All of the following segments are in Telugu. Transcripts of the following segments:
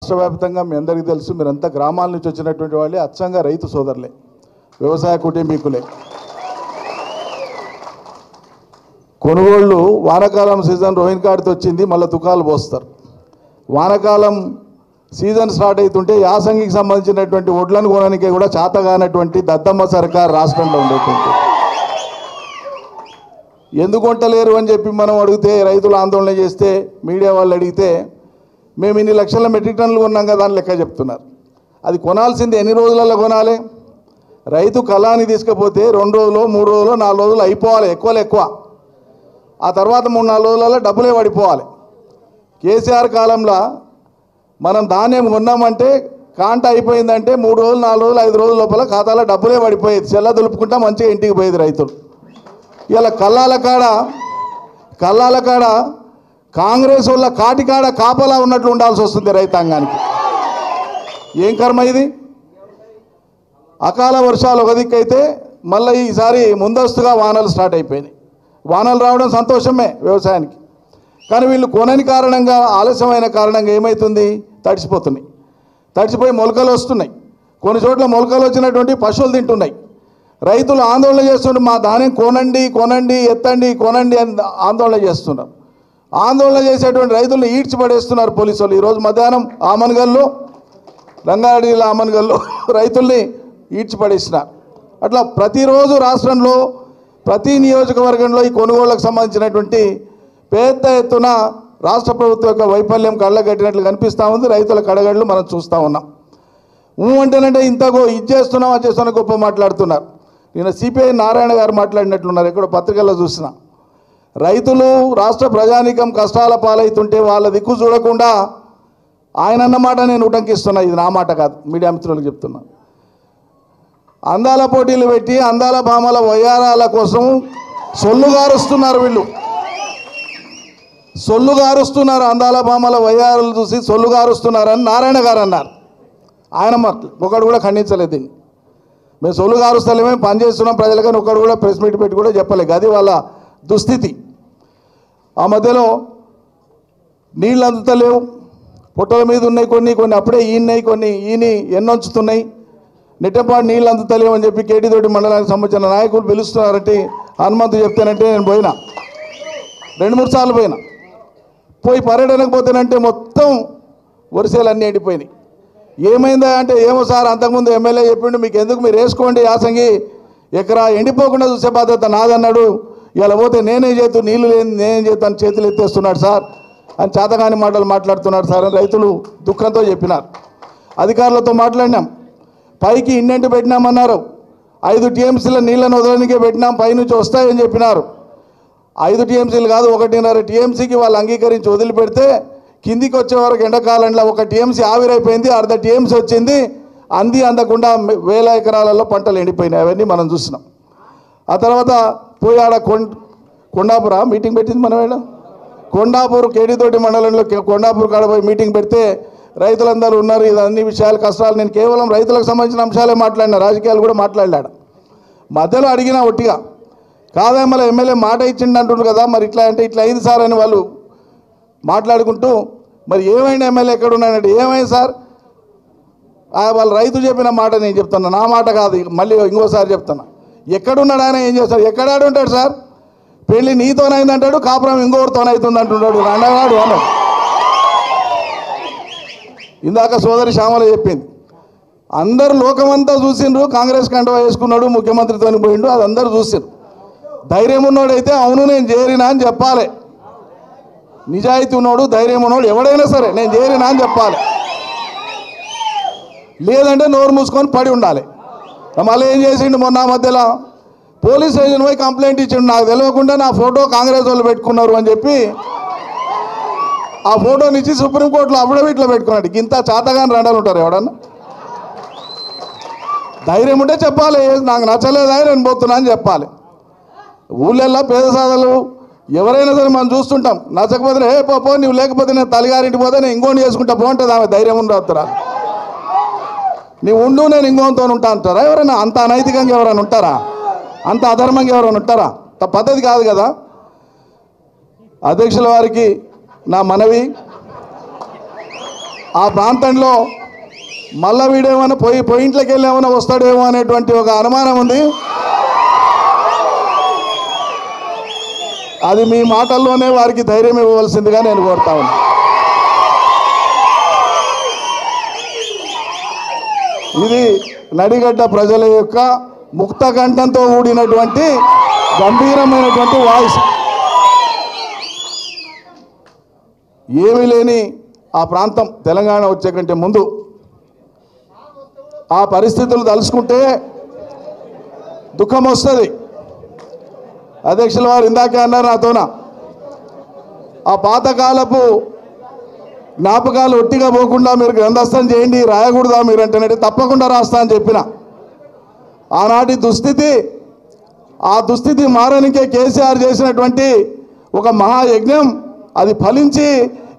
రాష్ట్ర వ్యాప్తంగా మీ అందరికీ తెలుసు, మీరంతా గ్రామాల నుంచి వచ్చినటువంటి వాళ్ళే, అచ్చంగా రైతు సోదరులే, వ్యవసాయ కుటుంబీకులే. కొనుగోళ్ళు వానాకాలం సీజన్ రోహిన్ కార్డుతో వచ్చింది, మళ్ళీ తుకాలు పోస్తారు. వానాకాలం సీజన్ స్టార్ట్ అవుతుంటే యాసంగికి సంబంధించినటువంటి వడ్లను కొనడానికి కూడా చేతగానటువంటి దద్దమ్మ సర్కార్ రాష్ట్రంలో ఉండేటువంటి. ఎందుకు కొంటలేరు అని చెప్పి మనం అడిగితే, రైతులు ఆందోళన చేస్తే, మీడియా వాళ్ళు అడిగితే మేము ఇన్ని లక్షల మెట్రిక్ టన్నులు కొన్నాం కదా అని లెక్క చెప్తున్నారు. అది కొనాల్సింది ఎన్ని రోజులలో కొనాలి? రైతు కళాన్ని తీసుకపోతే 2 రోజులు 3 రోజులు 4 రోజులు అయిపోవాలి, ఎక్కువ. ఆ తర్వాత 3-4 రోజులలో డబ్బులే పడిపోవాలి. కేసీఆర్ కాలంలో మనం ధాన్యం కొన్నామంటే కాంట అయిపోయిందంటే 3 రోజులు 4 రోజులు 5 రోజుల లోపల ఖాతాలో డబ్బులే పడిపోయేది. చెల్ల దులుపుకుంటా మంచిగా ఇంటికి పోయేది రైతులు. ఇలా కళ్ళాల కాడ కాంగ్రెస్ వాళ్ళ కాటికాడ కాపలా ఉన్నట్లు ఉండాల్సి వస్తుంది రైతాంగానికి. ఏం కర్మ ఇది? అకాల వర్షాలు ఒక దిక్కైతే మళ్ళీ ఈసారి ముందస్తుగా వానలు స్టార్ట్ అయిపోయినాయి. వానలు రావడం సంతోషమే వ్యవసాయానికి. కానీ వీళ్ళు కొనని కారణంగా, ఆలస్యమైన కారణంగా ఏమవుతుంది? తడిసిపోయి మొలకలు వస్తున్నాయి. కొన్ని చోట్ల మొలకలు వచ్చినటువంటి పశువులు తింటున్నాయి. రైతులు ఆందోళన చేస్తుంటే మా ధాన్యం కొనండి ఎత్తండి కొనండి అని ఆందోళన చేస్తున్నారు. ఆందోళన చేసేటువంటి రైతులను ఈడ్చిపడేస్తున్నారు పోలీసు వాళ్ళు. ఈరోజు మధ్యాహ్నం ఆమన్గల్లో, రంగారెడ్డి జిల్లా ఆమన్గల్లో రైతుల్ని ఈడ్చిపడేసినారు. అట్లా ప్రతిరోజు రాష్ట్రంలో ప్రతి నియోజకవర్గంలో ఈ కొనుగోళ్లకు సంబంధించినటువంటి పెద్ద ఎత్తున రాష్ట్ర ప్రభుత్వం యొక్క వైఫల్యం కళ్ళగట్టినట్లు కనిపిస్తూ ఉంది. రైతుల కడగళ్ళు మనం చూస్తూ ఉన్నాం. అంటేనంటే ఇంతగో ఇది చేస్తున్నాం అది చేస్తున్నా గొప్ప మాట్లాడుతున్నారు. నేను సిపిఐ నారాయణ గారు మాట్లాడినట్లున్నారు, ఎక్కడో పత్రికల్లో చూసిన. రైతులు రాష్ట్ర ప్రజానీకం కష్టాల పాలవుతుంటే వాళ్ళ దిక్కు చూడకుండా ఆయన అన్నమాట నేను ఉటంకిస్తున్నా. ఇది నా మాట కాదు, మీడియా మిత్రులకు చెప్తున్నా. అందాల పోటీలు పెట్టి అందాల భామల వయ్యారాల కోసం సొల్లుగారుస్తున్నారు వీళ్ళు. సొల్లుగారుస్తున్నారు, అందాల భామల వయ్యారాలు చూసి సొల్లుగారుస్తున్నారని నారాయణ గారు అన్నారు. ఆయన మాటలు ఒకడు కూడా ఖండించలేదు దీన్ని. మేము సొల్లుగారుస్తలేమే, పనిచేస్తున్నాం ప్రజలకని ఒకడు కూడా ప్రెస్ మీట్ పెట్టి కూడా చెప్పలేదు. అది వాళ్ళ దుస్థితి. ఆ మధ్యలో నీళ్ళు అందుతలేవు, పొట్టల మీద ఉన్నాయి కొన్ని అప్పుడే ఈనాయి, కొన్ని ఈని ఎన్నొంచుతున్నాయి. నెట్టపాటు నీళ్ళు అందుతలేవు అని చెప్పి కేటీతోటి మండలానికి సంబంధించిన నాయకులు పిలుస్తున్నారంటే హనుమంతు చెప్తానంటే నేను పోయినా, 2-3 సార్లు పోయి పర్యటనకు పోతేనంటే మొత్తం వరిసేలు అన్నీ ఎండిపోయినాయి. ఏమైందా అంటే, ఏమో సార్ అంతకుముందు ఎమ్మెల్యే చెప్పిండు, మీకు ఎందుకు, మీరు వేసుకోండి యాసంగి, ఎకరా ఎండిపోకుండా చూసే బాధ్యత నాదన్నాడు. ఇలా పోతే నేనే చేతు, నీళ్లు లేని నేనేం చేస్తాను, చేతులు ఎత్తేస్తున్నాడు సార్ అని చేతగాని మాటలు మాట్లాడుతున్నాడు సార్ అని రైతులు దుఃఖంతో చెప్పినారు. అధికారులతో మాట్లాడినాం. పైకి ఇన్నెంటి పెట్టినామన్నారు. 5 టీఎంసీల నీళ్ళను వదలనికే పెట్టినాం, పైనుంచి వస్తాయని చెప్పినారు. 5 టీఎంసీలు కాదు, 1.5 టీఎంసీకి వాళ్ళు అంగీకరించి వదిలిపెడితే కిందికి వచ్చే వరకు ఎండాకాలంలో 1 టీఎంసీ ఆవిరైపోయింది, 1/2 టీఎంసీ వచ్చింది. అందకుండా 1000 ఎకరాలలో పంటలు ఎండిపోయినాయి. అవన్నీ మనం చూసినాం. ఆ తర్వాత పోయి ఆడ కొండాపుర మీటింగ్ పెట్టింది మనం. ఏడ కొండాపూర్ కేడీతోటి మండలంలో కొండాపూర్ కాడ పోయి మీటింగ్ పెడితే రైతులందరూ ఉన్నారు. ఇది అన్ని విషయాలు కష్టాలు, నేను కేవలం రైతులకు సంబంధించిన అంశాలే మాట్లాడినా, రాజకీయాలు కూడా మాట్లాడాడు. మధ్యలో అడిగినా ఒట్టిగా, కాదా మళ్ళీ ఎమ్మెల్యే మాట ఇచ్చిండు అంటుండ్రు కదా, మరి ఇట్లా అంటే ఇట్లా అయింది సార్ అని వాళ్ళు మాట్లాడుకుంటూ, మరి ఏమైంది ఎమ్మెల్యే ఎక్కడున్నాడంటే, ఏమైంది సార్ వాళ్ళు రైతు చెప్పిన మాట నేను చెప్తున్నా, నా మాట కాదు, మళ్ళీ ఇంకోసారి చెప్తున్నా. ఎక్కడున్నాడు ఆయన, ఏం చేస్తాడు, ఎక్కడాడు ఉంటాడు సార్, పెళ్ళి నీతోనైందంటాడు, కాపురం ఇంకొకరితోనవుతుంది అంటున్నాడు, రండగాడు అన్నాడు. ఇందాక సోదరి శ్యామల చెప్పింది, అందరు లోకమంతా చూసిండ్రు, కాంగ్రెస్ కండువా వేసుకున్నాడు, ముఖ్యమంత్రితో పోయిండు, అది అందరూ చూసిండ్రు. ధైర్యం ఉన్నోడైతే అవును నేను చేరినా అని చెప్పాలి. నిజాయితీ ఉన్నోడు, ధైర్యం ఉన్నోడు ఎవడైనా సరే నేను చేరినా అని చెప్పాలి. లేదంటే నోరు మూసుకొని పడి ఉండాలి. మళ్ళీ ఏం చేసిండు, మొన్న మధ్యలో పోలీస్ స్టేషన్ పోయి కంప్లైంట్ ఇచ్చిండు, నాకు తెలియకుండా నా ఫోటో కాంగ్రెస్ వాళ్ళు పెట్టుకున్నారు అని చెప్పి ఆ ఫోటోని ఇచ్చి సుప్రీంకోర్టులో అఫిడవిట్లో పెట్టుకున్నాడు. ఇంత చాతగాని రండాలు ఉంటారు ఎవడన్నా. ధైర్యం ఉంటే చెప్పాలి, నాకు నచ్చలేదా నేను పోతున్నా అని చెప్పాలి. ఊళ్ళల్లో పేద సాధలు ఎవరైనా సరే మనం చూస్తుంటాం, నచ్చకపోతే ఏ పో నువ్వు లేకపోతే నేను తల్లిగారింటికి పోతే నేను ఇంకోటి చేసుకుంటా బాగుంటుంది, ఆమె ధైర్యం ఉండవుతారా, నీవు ఉండు నేను ఇంకోతో ఉంటా అంటారా ఎవరైనా? అంత అనైతికంగా ఎవరైనా ఉంటారా? అంత అధర్మంగా ఎవరైనా ఉంటారా? పద్ధతి కాదు కదా. అధ్యక్షుల వారికి నా మనవి, ఆ ప్రాంతంలో మళ్ళా వీడేమైనా పోయింట్లోకి వెళ్ళి ఏమైనా వస్తాడేమో అనేటువంటి ఒక అనుమానం ఉంది. అది మీ మాటల్లోనే వారికి ధైర్యం ఇవ్వవలసిందిగా నేను కోరుతా ఉన్నా. ఇది నడిగడ్డ ప్రజల యొక్క ముక్త కంఠంతో కూడినటువంటి గంభీరమైనటువంటి వాయిస్. ఏమీ లేని ఆ ప్రాంతం తెలంగాణ వచ్చే కంటే ముందు ఆ పరిస్థితులు తలుచుకుంటే దుఃఖం వస్తుంది. అధ్యక్షుల వారు ఇందాకే అన్నారు నాతోన, ఆ పాతకాలపు జ్ఞాపకాలు ఒట్టిగా పోకుండా మీరు గ్రంథస్థం చేయండి, రాయకూడదా మీరు అంటేనంటే తప్పకుండా రాస్తా అని చెప్పిన. ఆనాటి దుస్థితి, ఆ దుస్థితి మారనికే కేసీఆర్ చేసినటువంటి ఒక మహాయజ్ఞం అది ఫలించి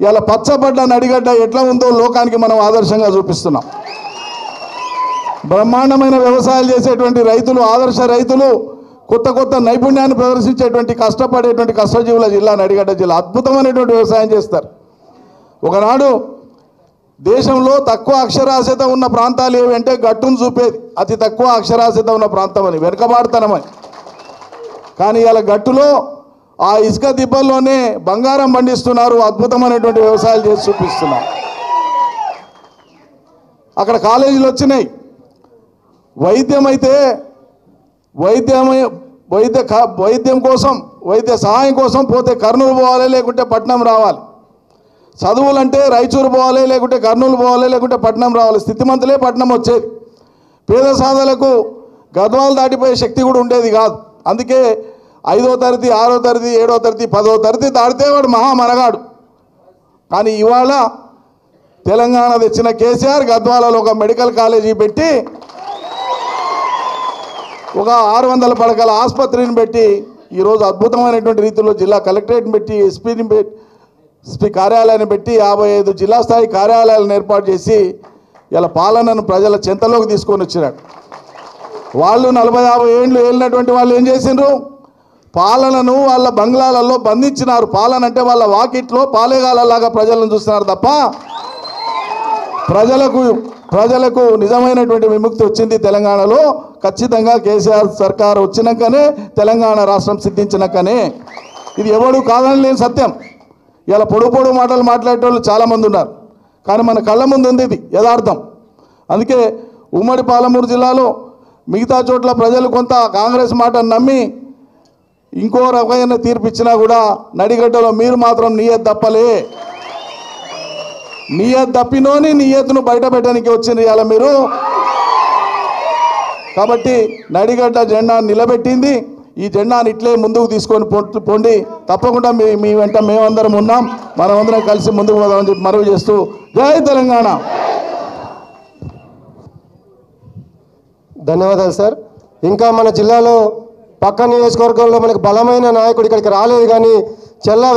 ఇలా పచ్చబడ్డ నడిగడ్డ ఎట్లా ఉందో లోకానికి మనం ఆదర్శంగా చూపిస్తున్నాం. బ్రహ్మాండమైన వ్యవసాయాలు చేసేటువంటి రైతులు, ఆదర్శ రైతులు, కొత్త కొత్త నైపుణ్యాన్ని ప్రదర్శించేటువంటి కష్టపడేటువంటి కష్టజీవుల జిల్లా నడిగడ్డ జిల్లా. అద్భుతమైనటువంటి వ్యవసాయం చేస్తారు. ఒకనాడు దేశంలో తక్కువ అక్షరాస్యత ఉన్న ప్రాంతాలు ఏవి అంటే గట్టును చూపేది అతి తక్కువ అక్షరాస్యత ఉన్న ప్రాంతం అని, వెనుకబాటుతనమని. కానీ ఇలా గట్టులో ఆ ఇసుక దిబ్బల్లోనే బంగారం పండిస్తున్నారు, అద్భుతమైనటువంటి వ్యవసాయాలు చేసి చూపిస్తున్నారు. అక్కడ కాలేజీలు వచ్చినాయి. వైద్యం అయితే వైద్యం కోసం, వైద్య సహాయం కోసం పోతే కర్నూలు పోవాలి, లేకుంటే పట్నం రావాలి. చదువులంటే రాయచూరు పోవాలి, లేకుంటే కర్నూలు పోవాలి, లేకుంటే పట్నం రావాలి. స్థితిమంతులే పట్నం వచ్చేది. పేద సాధలకు గద్వాలు దాటిపోయే శక్తి కూడా ఉండేది కాదు. అందుకే 5వ తరగతి, 6వ తరగతి, 7వ తరగతి, 10వ తరగతి దాటితే వాడు మహామనగాడు. కానీ ఇవాళ తెలంగాణ తెచ్చిన కేసీఆర్ గద్వాలలో ఒక మెడికల్ కాలేజీ పెట్టి, ఒక 600 పడకల ఆసుపత్రిని పెట్టి, ఈరోజు అద్భుతమైనటువంటి రీతిలో జిల్లా కలెక్టరేట్ని పెట్టి, ఎస్పీ కార్యాలయాన్ని పెట్టి 55 జిల్లా స్థాయి కార్యాలయాలను ఏర్పాటు చేసి ఇలా పాలనను ప్రజల చెంతలోకి తీసుకొని వచ్చినాడు. వాళ్ళు 40-50 ఏళ్ళు వెళ్ళినటువంటి వాళ్ళు ఏం చేసిండ్రు? పాలనను వాళ్ళ బంగ్లాలలో బంధించినారు. పాలన అంటే వాళ్ళ వాకిట్లో పాలేగాలలాగా ప్రజలను చూస్తున్నారు తప్ప ప్రజలకు నిజమైనటువంటి విముక్తి వచ్చింది తెలంగాణలో. ఖచ్చితంగా కేసీఆర్ సర్కార్ వచ్చినాకనే, తెలంగాణ రాష్ట్రం సిద్ధించినాకనే. ఇది ఎవడు కాదని లేని సత్యం. ఇలా పొడు మాటలు మాట్లాడేటోళ్ళు చాలామంది ఉన్నారు, కానీ మన కళ్ళ ముందు ఉంది ఇది యథార్థం. అందుకే ఉమ్మడి పాలమూరు జిల్లాలో మిగతా చోట్ల ప్రజలు కొంత కాంగ్రెస్ మాటను నమ్మి ఇంకో రకమైన తీర్పు ఇచ్చినా కూడా నడిగడ్డలో మీరు మాత్రం నియత్ తప్పలే. నియత్ తప్పినోని నియత్ను బయట పెట్టడానికి వచ్చింది ఇవాళ మీరు. కాబట్టి నడిగడ్డ జెండా నిలబెట్టింది. ఈ జెండాని ఇట్లే ముందుకు తీసుకొని పోండి. తప్పకుండా మీ వెంట మేమందరం ఉన్నాం. మనమందరం కలిసి ముందుకు పోదామని చెప్పి మనవి చేస్తూ జై తెలంగాణ. ధన్యవాదాలు సార్. ఇంకా మన జిల్లాలో పక్క నియోజకవర్గంలో మనకు బలమైన నాయకుడు ఇక్కడికి రాలేదు, కానీ చెల్లా